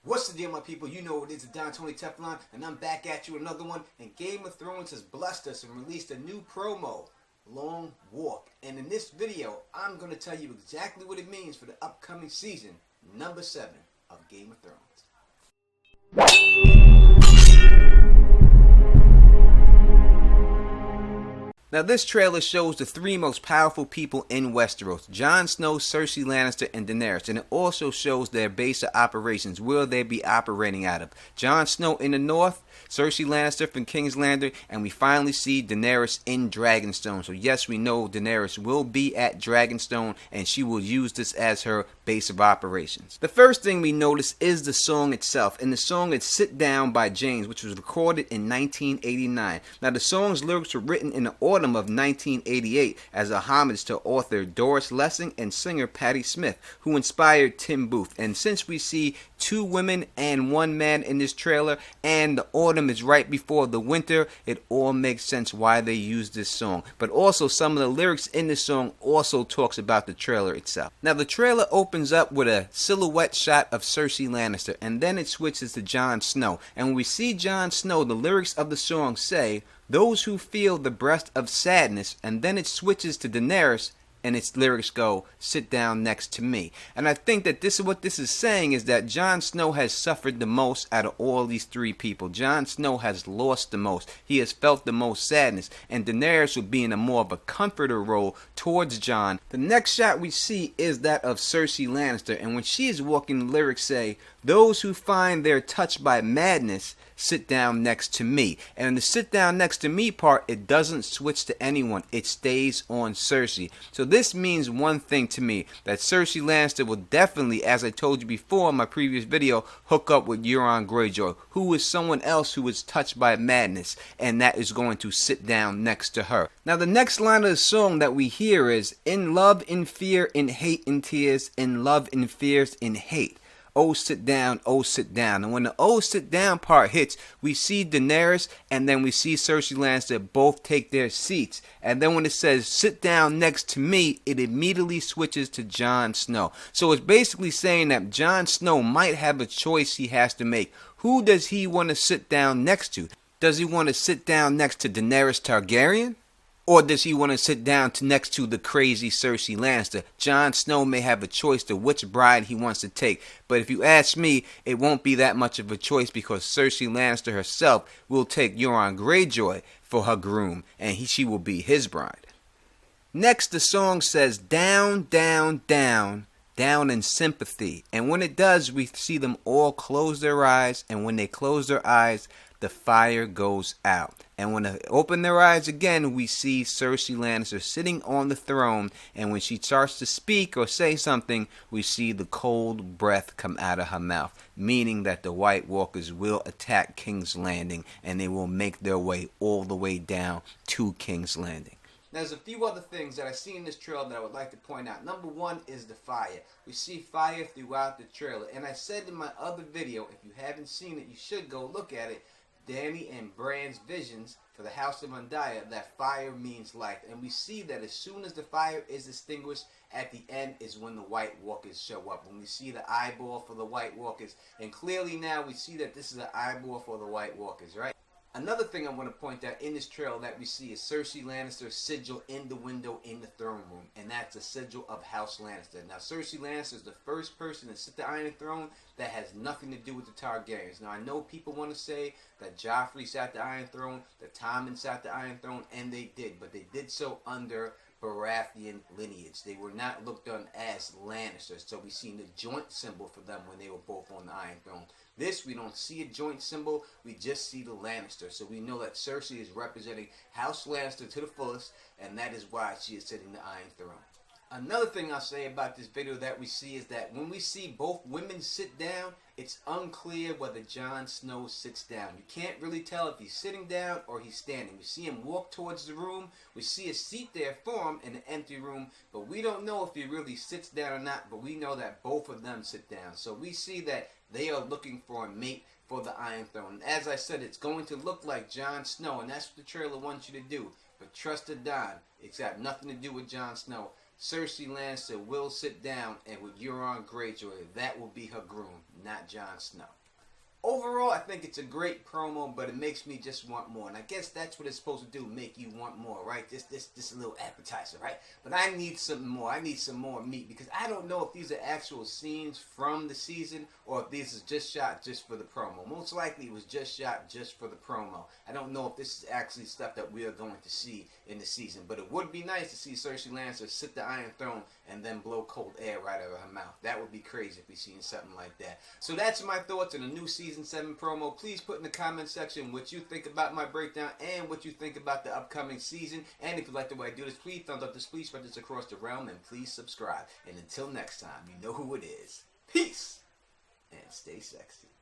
What's the deal, my people? You know what it is, Don Tony Teflon, and I'm back at you another one. And Game of Thrones has blessed us and released a new promo, Long Walk. And in this video, I'm going to tell you exactly what it means for the upcoming season, number 7 of Game of Thrones. Now this trailer shows the 3 most powerful people in Westeros: Jon Snow, Cersei Lannister, and Daenerys. And it also shows their base of operations, where they be operating out of. Jon Snow in the north, Cersei Lannister from King's Landing, and we finally see Daenerys in Dragonstone. So yes, we know Daenerys will be at Dragonstone, and she will use this as her base of operations. The first thing we notice is the song itself, and the song is Sit Down by James, which was recorded in 1989. Now the song's lyrics were written in the autumn of 1988 as a homage to author Doris Lessing and singer Patti Smith, who inspired Tim Booth. And since we see 2 women and 1 man in this trailer, and the autumn is right before the winter, it all makes sense why they used this song. But also some of the lyrics in this song also talks about the trailer itself. Now the trailer opens up with a silhouette shot of Cersei Lannister, and then it switches to Jon Snow. And when we see Jon Snow, the lyrics of the song say, "Those who feel the breath of sadness," and then it switches to Daenerys, and its lyrics go, "Sit down next to me." And I think that this is what this is saying, is that Jon Snow has suffered the most out of all these 3 people. Jon Snow has lost the most. He has felt the most sadness. And Daenerys will be in a more of a comforter role towards Jon. The next shot we see is that of Cersei Lannister. And when she is walking, the lyrics say, "Those who find they're touched by madness, sit down next to me." And in the sit down next to me part, it doesn't switch to anyone. It stays on Cersei. So this means one thing to me, that Cersei Lannister will definitely, as I told you before in my previous video, hook up with Euron Greyjoy, who is someone else who is touched by madness, and that is going to sit down next to her. Now the next line of the song that we hear is, "In love, in fear, in hate, in tears, in love, in fears, in hate. Oh, sit down, oh, sit down." And when the "oh, sit down" part hits, we see Daenerys and then we see Cersei Lannister both take their seats. And then when it says "sit down next to me," it immediately switches to Jon Snow. So it's basically saying that Jon Snow might have a choice he has to make. Who does he want to sit down next to? Does he want to sit down next to Daenerys Targaryen? Or does he want to sit down next to the crazy Cersei Lannister? Jon Snow may have a choice to which bride he wants to take. But if you ask me, it won't be that much of a choice, because Cersei Lannister herself will take Euron Greyjoy for her groom, and she will be his bride. Next, the song says, "Down, down, down, down in sympathy." And when it does, we see them all close their eyes. And when they close their eyes, the fire goes out. And when they open their eyes again, we see Cersei Lannister sitting on the throne. And when she starts to speak or say something, we see the cold breath come out of her mouth, meaning that the White Walkers will attack King's Landing, and they will make their way all the way down to King's Landing. Now, there's a few other things that I see in this trailer that I would like to point out. Number 1 is the fire. We see fire throughout the trailer. And I said in my other video, if you haven't seen it, you should go look at it, Dany and Bran's visions for the House of Undyne, that fire means life. And we see that as soon as the fire is extinguished, at the end is when the White Walkers show up. When we see the eyeball for the White Walkers. And clearly now we see that this is an eyeball for the White Walkers, right? Another thing I want to point out in this trailer that we see is Cersei Lannister's sigil in the window in the throne room. And that's a sigil of House Lannister. Now Cersei Lannister is the first person to sit the Iron Throne that has nothing to do with the Targaryens. Now I know people want to say that Joffrey sat the Iron Throne, that Tommen sat the Iron Throne, and they did. But they did so under Baratheon lineage. They were not looked on as Lannisters. So we seen the joint symbol for them when they were both on the Iron Throne. This, we don't see a joint symbol, we just see the Lannister. So we know that Cersei is representing House Lannister to the fullest, and that is why she is sitting the Iron Throne. Another thing I'll say about this video that we see is that when we see both women sit down, it's unclear whether Jon Snow sits down. You can't really tell if he's sitting down or he's standing. We see him walk towards the room. We see a seat there for him in an empty room, but we don't know if he really sits down or not, but we know that both of them sit down. So we see that they are looking for a mate for the Iron Throne. And as I said, it's going to look like Jon Snow, and that's what the trailer wants you to do. But trust the Don, it's got nothing to do with Jon Snow. Cersei Lannister will sit down and with Euron Greyjoy, that will be her groom, not Jon Snow. Overall, I think it's a great promo, but it makes me just want more. And I guess that's what it's supposed to do, make you want more, right? This a little appetizer, right? But I need some more. I need some more meat because I don't know if these are actual scenes from the season or if these is just shot just for the promo. Most likely it was just shot just for the promo. I don't know if this is actually stuff that we are going to see in the season. But it would be nice to see Cersei Lannister sit the Iron Throne and then blow cold air right out of her mouth. That would be crazy if we seen something like that. So that's my thoughts on the new season 7 promo. Please put in the comment section what you think about my breakdown and what you think about the upcoming season. And if you like the way I do this, please thumbs up this, please spread this across the realm, and please subscribe. And until next time, you know who it is. Peace and stay sexy.